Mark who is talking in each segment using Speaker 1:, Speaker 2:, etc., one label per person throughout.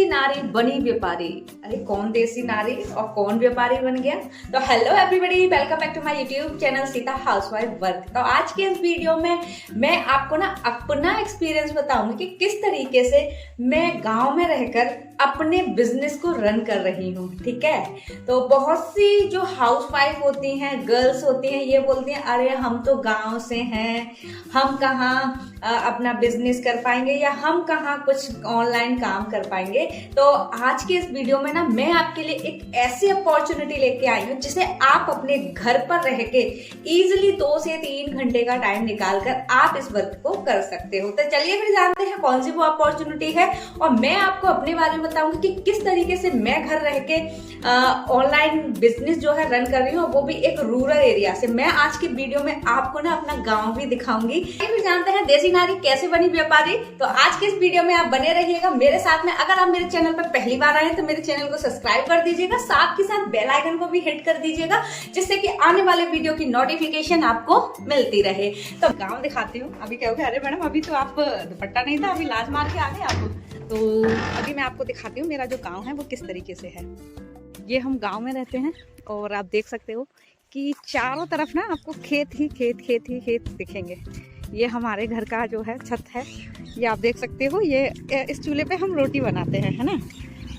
Speaker 1: नारी बनी व्यापारी। अरे कौन देसी नारी और कौन व्यापारी बन गया। तो hello everybody, welcome back to my YouTube channel Sita housewife work. तो आज के इस वीडियो में मैं आपको ना अपना एक्सपीरियंस बताऊंगी कि किस तरीके से मैं गांव में रहकर अपने बिजनेस को रन कर रही हूँ। ठीक है, तो बहुत सी जो हाउसवाइफ होती हैं, गर्ल्स होती हैं, ये बोलती हैं अरे हम तो गांव से हैं, हम कहाँ अपना बिजनेस कर पाएंगे या हम कहाँ कुछ ऑनलाइन काम कर पाएंगे। तो आज के इस वीडियो में ना मैं आपके लिए एक ऐसी अपॉर्चुनिटी लेके आई हूँ जिसे आप अपने घर पर रह के इजिली 2 से 3 घंटे का टाइम निकाल कर आप इस वर्क को कर सकते हो। तो चलिए फिर जानते हैं कौन सी वो अपॉर्चुनिटी है और मैं आपको अपने बारे में बताऊंगी कि किस तरीके से मैं घर रह के ऑनलाइन बिजनेस जो है रन कर रही हूँ, वो भी एक रूरल एरिया से। मैं आज की वीडियो में आपको ना अपना गाँव भी दिखाऊंगी। फिर जानते हैं देसी नारी कैसे बनी व्यापारी। तो आज के इस वीडियो में आप बने रहिएगा मेरे साथ में। अगर आप मेरे चैनल पर पहली बार आए तो मेरे चैनल को सब्सक्राइब कर दीजिएगा, साथ के साथ बेल आइकन को भी हिट कर दीजिएगा जिससे कि आने वाले वीडियो की नोटिफिकेशन आपको मिलती रहे। तो गाँव दिखाती हूँ। अभी कहोगे अरे मैडम अभी तो आप दुपट्टा नहीं था, अभी लाज मार के आ गए आप। तो अभी मैं आपको दिखाती हूँ मेरा जो गाँव है वो किस तरीके से है। ये हम गाँव में रहते हैं और आप देख सकते हो कि चारों तरफ ना आपको खेत ही खेत दिखेंगे। ये हमारे घर का जो है छत है, ये आप देख सकते हो। ये इस चूल्हे पे हम रोटी बनाते हैं, है ना।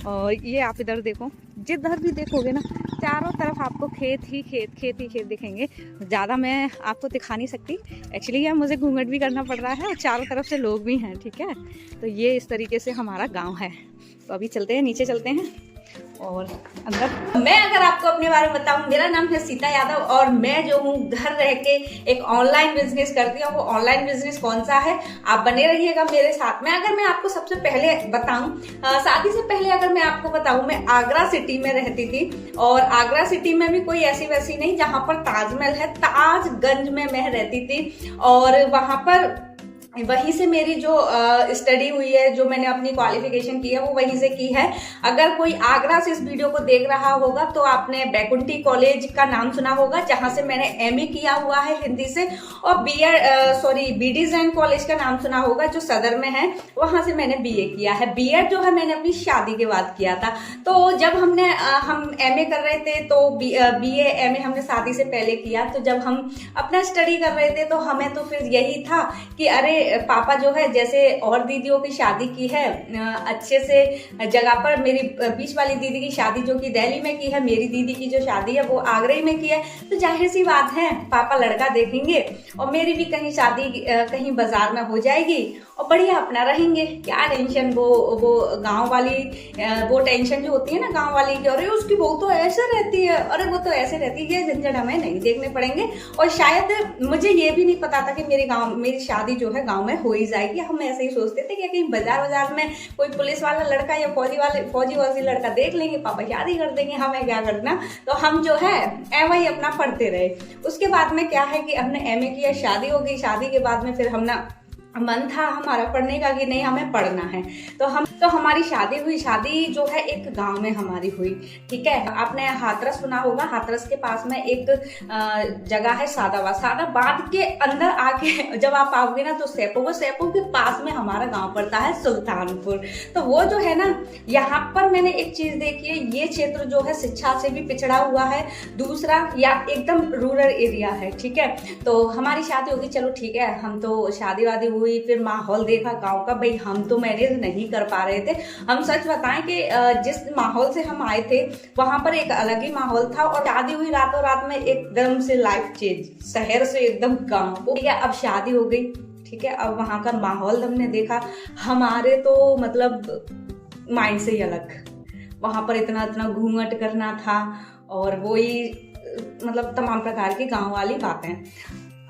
Speaker 1: और ये आप इधर देखो, जिधर भी देखोगे ना चारों तरफ आपको खेत ही खेत दिखेंगे। ज़्यादा मैं आपको दिखा नहीं सकती एक्चुअली, यार मुझे घूंघट भी करना पड़ रहा है और चारों तरफ से लोग भी हैं। ठीक है, तो ये इस तरीके से हमारा गाँव है। तो अभी चलते हैं, नीचे चलते हैं और अंदर। मैं अगर आपको अपने बारे में बताऊं, मेरा नाम है सीता यादव और मैं जो हूँ घर रह के एक ऑनलाइन बिजनेस करती हूँ। वो ऑनलाइन बिजनेस कौन सा है, आप बने रहिएगा मेरे साथ में। अगर मैं आपको सबसे पहले बताऊं, शादी से पहले अगर मैं आपको बताऊं, मैं आगरा सिटी में रहती थी और आगरा सिटी में भी कोई ऐसी वैसी नहीं जहां पर ताजमहल है, ताजगंज में मैं रहती थी। और वहां पर वहीं से मेरी जो स्टडी हुई है, जो मैंने अपनी क्वालिफिकेशन की है वो वहीं से की है। अगर कोई आगरा से इस वीडियो को देख रहा होगा तो आपने बैकुंठी कॉलेज का नाम सुना होगा, जहां से मैंने एमए किया हुआ है हिंदी से। और बीडी जैन कॉलेज का नाम सुना होगा जो सदर में है, वहां से मैंने बीए किया है। बीएड जो है मैंने अपनी शादी के बाद किया था। तो जब हम एमए कर रहे थे तो बीए एमए हमने शादी से पहले किया। तो जब हम अपना स्टडी कर रहे थे तो हमें तो फिर यही था कि अरे पापा जो है, जैसे और दीदियों की शादी की है अच्छे से जगह पर, मेरी बीच वाली दीदी की शादी जो कि दिल्ली में की है, मेरी दीदी की जो शादी है वो आगरे में की है। तो जाहिर सी बात है पापा लड़का देखेंगे और मेरी भी कहीं शादी कहीं बाजार में हो जाएगी और बढ़िया अपना रहेंगे। क्या टेंशन, वो गांव वाली वो टेंशन जो होती है ना गांव वाली की, अरे उसकी बहू तो ऐसे रहती है, अरे वो तो ऐसे रहती है, ये झंझट हमें नहीं देखने पड़ेंगे। और शायद मुझे ये भी नहीं पता था कि मेरी शादी जो है गांव में हो ही जाएगी। हम ऐसे ही सोचते थे कि कहीं बाजार में कोई पुलिस वाला लड़का या फौजी लड़का देख लेंगे, पापा शादी कर देंगे, हमें क्या करना। तो हम जो है एवं ही अपना पढ़ते रहे। उसके बाद में क्या है कि हमने एमए किया, शादी हो गई। शादी के बाद में फिर हम ना मन था हमारा पढ़ने का कि नहीं हमें पढ़ना है। तो हमारी शादी हुई। शादी जो है एक गांव में हमारी हुई। ठीक है, आपने हाथरस सुना होगा, हाथरस के पास में एक जगह है सादाबाद के अंदर आके जब आप आओगे ना तो सैपो के पास में हमारा गांव पड़ता है सुल्तानपुर। तो वो जो है ना, यहाँ पर मैंने एक चीज देखी है, ये क्षेत्र जो है शिक्षा से भी पिछड़ा हुआ है। दूसरा या एकदम रूरल एरिया है। ठीक है, तो हमारी शादी होगी, चलो ठीक है, हम तो शादी वादी हुई। फिर माहौल देखा गांव का, भाई हम तो मैनेज नहीं कर पा रहे थे। हम सच बताएं कि जिस माहौल से हम आए थे वहां पर एक अलग ही माहौल था और शादी हुई रातों रात में एकदम से लाइफ चेंज, शहर से एकदम गांव। ठीक है, अब शादी हो गई। ठीक है, अब वहां का माहौल हमने देखा, हमारे तो मतलब माइंड से ही अलग। वहां पर इतना घूंघट करना था और वही मतलब तमाम प्रकार की गांव वाली बातें।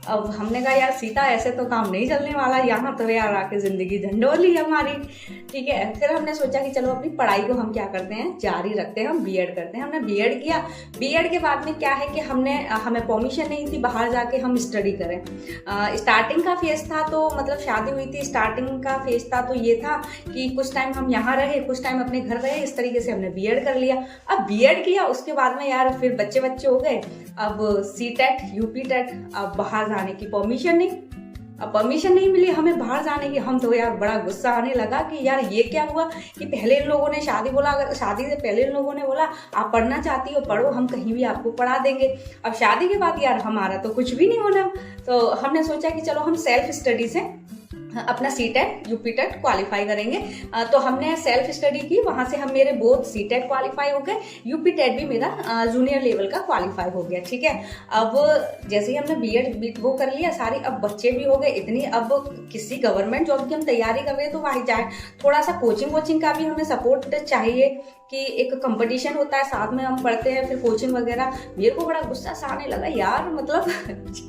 Speaker 1: अब हमने कहा यार सीता ऐसे तो काम नहीं चलने वाला, यहाँ तो यार आके जिंदगी झंडोली हमारी। ठीक है, फिर हमने सोचा कि चलो अपनी पढ़ाई को हम क्या करते हैं, जारी रखते हैं, हम बीएड करते हैं। हमने बीएड किया। बीएड के बाद में क्या है कि हमें परमिशन नहीं थी बाहर जाके हम स्टडी करें। स्टार्टिंग का फेज था, तो मतलब शादी हुई थी, स्टार्टिंग का फेज था तो ये था कि कुछ टाइम हम यहाँ रहे, कुछ टाइम अपने घर रहे, इस तरीके से हमने बीएड कर लिया। अब बीएड किया, उसके बाद में यार फिर बच्चे हो गए। अब सीटेट यूपी टेट, अब बाहर जाने की परमिशन नहीं। अब परमिशन नहीं मिली हमें बाहर जाने की। हम तो यार बड़ा गुस्सा आने लगा कि यार ये क्या हुआ कि पहले इन लोगों ने शादी से पहले इन लोगों ने बोला आप पढ़ना चाहती हो पढ़ो, हम कहीं भी आपको पढ़ा देंगे। अब शादी के बाद यार हमारा तो कुछ भी नहीं होना। तो हमने सोचा कि चलो हम सेल्फ स्टडी से अपना सीटेट यूपीटेट क्वालिफाई करेंगे। तो हमने सेल्फ स्टडी की, वहां से हम मेरे बोथ सीटेट क्वालिफाई हो गए, यूपीटेट भी मेरा जूनियर लेवल का क्वालिफाई हो गया। ठीक है, अब जैसे ही हमने बीएड वो कर लिया सारी, अब बच्चे भी हो गए इतनी, अब किसी गवर्नमेंट जॉब की हम तैयारी कर रहे हैं तो वही जाए, थोड़ा सा कोचिंग का भी हमें सपोर्ट चाहिए कि एक कंपटीशन होता है साथ में हम पढ़ते हैं फिर कोचिंग वगैरह। मेरे को बड़ा गुस्सा सा आने लगा यार, मतलब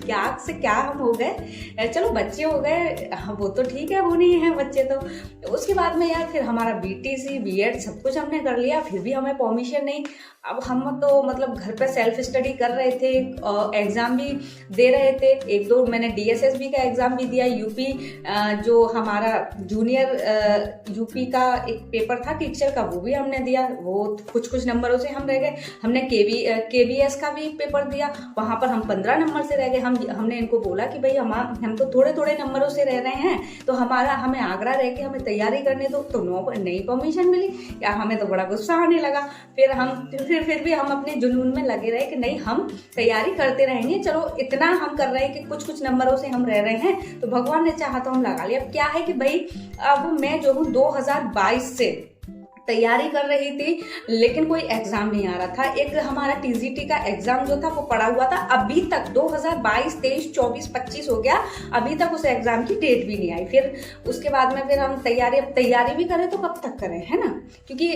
Speaker 1: क्या से क्या हम हो गए। चलो बच्चे हो गए वो तो ठीक है, वो नहीं है बच्चे तो। उसके बाद में यार फिर हमारा बीटीसी बीएड सब कुछ हमने कर लिया, फिर भी हमें परमिशन नहीं। अब हम तो मतलब घर पे सेल्फ स्टडी कर रहे थे, एग्जाम भी दे रहे थे, एक दो मैंने डीएसएसबी का एग्जाम भी दिया, यूपी जो हमारा जूनियर यूपी का एक पेपर था टीचर का वो भी हमने दिया, वो कुछ नंबरों से हम रह गए। हमने केबीएस का भी पेपर दिया, वहां पर हम 15 नंबर से रह गए। हमने इनको बोला कि भाई हम तो थोड़े नंबरों से रह रहे हैं, तो हमें आगरा रह के हमें तैयारी करने दो, तो नई परमिशन मिली यार। हमें तो बड़ा गुस्सा आने लगा। फिर भी हम अपने जुनून में लगे रहे कि नहीं हम तैयारी करते रहेंगे, चलो इतना हम कर रहे हैं कि कुछ नंबरों से हम रह रहे हैं तो भगवान ने चाहा तो हम लगा लिया। अब क्या है कि भाई अब मैं जो हूँ 2022 से तैयारी कर रही थी लेकिन कोई एग्जाम नहीं आ रहा था। एक हमारा टीजीटी का एग्जाम जो था वो पड़ा हुआ था, अभी तक 2022, 23, 24, 25 हो गया, अभी तक उस एग्जाम की डेट भी नहीं आई। फिर उसके बाद में फिर हम तैयारी भी करें तो कब तक करें, है ना, क्योंकि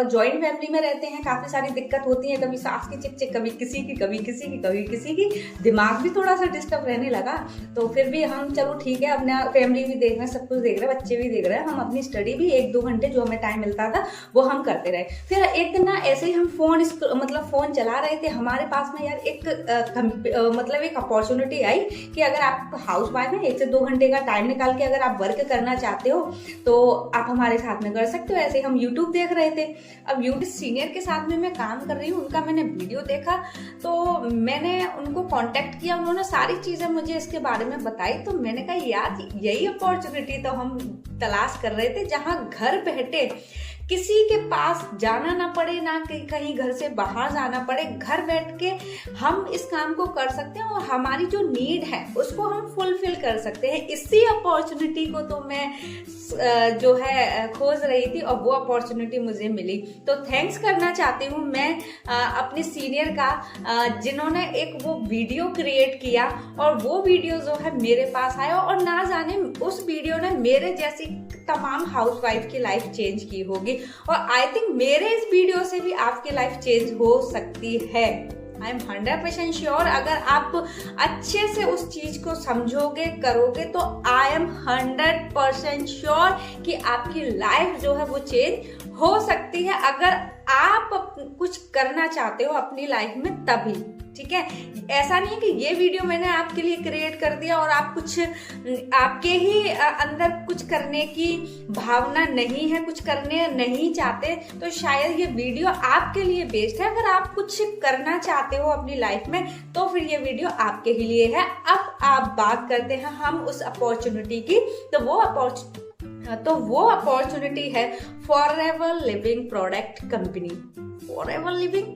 Speaker 1: जॉइंट फैमिली में रहते हैं, काफी सारी दिक्कत होती है, कभी सास की चिक कभी किसी की कभी किसी की, दिमाग भी थोड़ा सा डिस्टर्ब रहने लगा। तो फिर भी हम चलो ठीक है, अपना फैमिली भी देख रहे हैं, सब कुछ देख रहे हैं, बच्चे भी देख रहे हैं, हम अपनी स्टडी भी 1-2 घंटे जो हमें टाइम मिलता था वो हम करते रहे। फिर एक दिन ना ऐसे ही हम फोन चला रहे थे, हमारे पास में यार एक अपॉर्चुनिटी आई कि अगर आप हाउस वाइफ है 1 से 2 घंटे का टाइम निकाल के अगर आप वर्क करना चाहते हो तो आप हमारे साथ में कर सकते हो। ऐसे हम यूट्यूब देख रहे थे, अब यूट्यूब सीनियर के साथ में मैं काम कर रही हूँ, उनका मैंने वीडियो देखा तो मैंने उनको कॉन्टेक्ट किया, उन्होंने सारी चीजें मुझे इसके बारे में बताई। तो मैंने कहा यार यही अपॉर्चुनिटी तो हम तलाश कर रहे थे, जहां घर बैठे किसी के पास जाना ना पड़े, ना कहीं घर से बाहर जाना पड़े, घर बैठ के हम इस काम को कर सकते हैं और हमारी जो नीड है उसको हम फुलफिल कर सकते हैं। इसी अपॉर्चुनिटी को तो मैं जो है खोज रही थी और वो अपॉर्चुनिटी मुझे मिली। तो थैंक्स करना चाहती हूँ मैं अपने सीनियर का, जिन्होंने एक वो वीडियो क्रिएट किया और वो वीडियो जो है मेरे पास आया और ना जाने उस वीडियो ने मेरे जैसी तमाम हाउसवाइफ की लाइफ चेंज की होगी और आई थिंक मेरे इस वीडियो से भी आपकी लाइफ चेंज हो सकती है। आई एम 100% श्योर, अगर आप अच्छे से उस चीज को समझोगे करोगे तो आई एम 100% श्योर कि आपकी लाइफ जो है वो चेंज हो सकती है, अगर आप कुछ करना चाहते हो अपनी लाइफ में तभी। ठीक है, ऐसा नहीं है कि ये वीडियो मैंने आपके लिए क्रिएट कर दिया और आप कुछ आपके ही अंदर कुछ करने की भावना नहीं है, कुछ करने नहीं चाहते तो शायद ये वीडियो आपके लिए बेस्ट है। अगर आप कुछ करना चाहते हो अपनी लाइफ में तो फिर ये वीडियो आपके ही लिए है। अब आप बात करते हैं हम उस अपॉर्चुनिटी की, तो वो अपॉर्चुनिटी है forever living product company. Forever living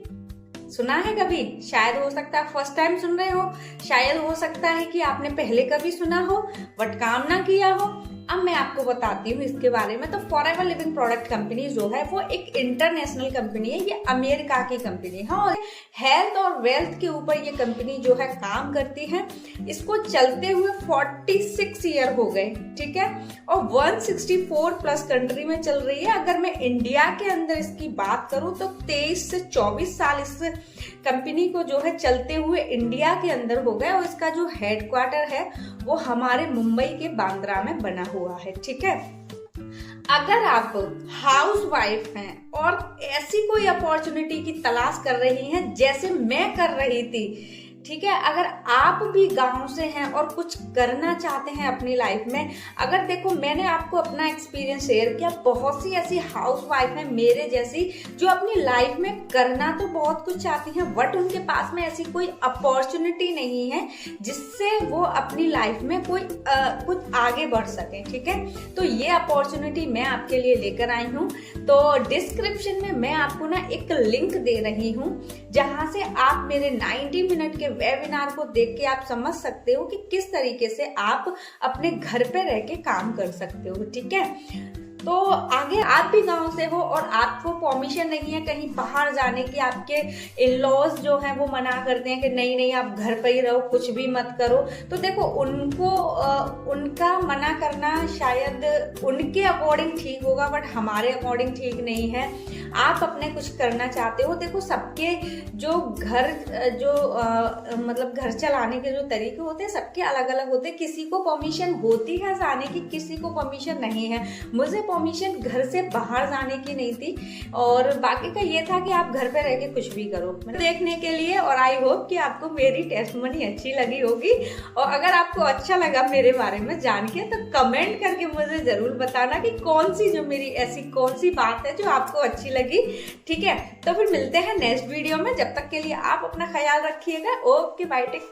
Speaker 1: सुना है कभी? शायद हो सकता है फर्स्ट टाइम सुन रहे हो, शायद हो सकता है कि आपने पहले कभी सुना हो बट काम ना किया हो। अब मैं आपको बताती हूँ इसके बारे में। तो फॉरएवर लिविंग प्रोडक्ट कंपनी जो है वो एक इंटरनेशनल कंपनी है, ये अमेरिका की कंपनी है और हेल्थ और वेल्थ के ऊपर ये कंपनी जो है काम करती है। इसको चलते हुए 46 ईयर हो गए, ठीक है, और 164 प्लस कंट्री में चल रही है। अगर मैं इंडिया के अंदर इसकी बात करूं तो 23 से 24 साल इस कंपनी को जो है चलते हुए इंडिया के अंदर हो गए और इसका जो हेडक्वार्टर है वो हमारे मुंबई के बांद्रा में बना हुआ है। ठीक है, अगर आप हाउस वाइफ हैं और ऐसी कोई अपॉर्चुनिटी की तलाश कर रही हैं जैसे मैं कर रही थी, ठीक है। अगर आप भी गांव से हैं और कुछ करना चाहते हैं अपनी लाइफ में, अगर देखो मैंने आपको अपना एक्सपीरियंस शेयर किया, बहुत सी ऐसी हाउसवाइफ हैं मेरे जैसी जो अपनी लाइफ में करना तो बहुत कुछ चाहती हैं, बट उनके पास में ऐसी कोई अपॉर्चुनिटी नहीं है जिससे वो अपनी लाइफ में कोई कुछ आगे बढ़ सके। ठीक है, तो ये अपॉर्चुनिटी मैं आपके लिए लेकर आई हूँ। तो डिस्क्रिप्शन में मैं आपको ना एक लिंक दे रही हूँ जहां से आप मेरे 90 मिनट के वेबिनार को देख के आप समझ सकते हो कि किस तरीके से आप अपने घर पे रह के काम कर सकते हो। ठीक है, तो आगे आप भी गांव से हो और आपको परमिशन नहीं है कहीं बाहर जाने की, आपके इन-लॉज जो हैं वो मना करते हैं कि नहीं नहीं आप घर पे ही रहो, कुछ भी मत करो। तो देखो उनको उनका मना करना शायद उनके अकॉर्डिंग ठीक होगा, बट हमारे अकॉर्डिंग ठीक नहीं है। आप अपने कुछ करना चाहते हो, देखो सबके जो घर मतलब घर चलाने के जो तरीके होते हैं सबके अलग अलग होते हैं। किसी को परमिशन होती है जाने की, किसी को परमिशन नहीं है। मुझे परमिशन घर से बाहर जाने की नहीं थी, और बाकी का ये था कि आप घर पे रह के कुछ भी करो। देखने के लिए, और आई होप कि आपको मेरी टेस्टमनी अच्छी लगी होगी, और अगर आपको अच्छा लगा मेरे बारे में जान के तो कमेंट करके मुझे जरूर बताना कि कौन सी जो मेरी ऐसी कौन सी बात है जो आपको अच्छी लगी। ठीक है, तो फिर मिलते हैं नेक्स्ट वीडियो में। जब तक के लिए आप अपना ख्याल रखिएगा। Okay, bye, take.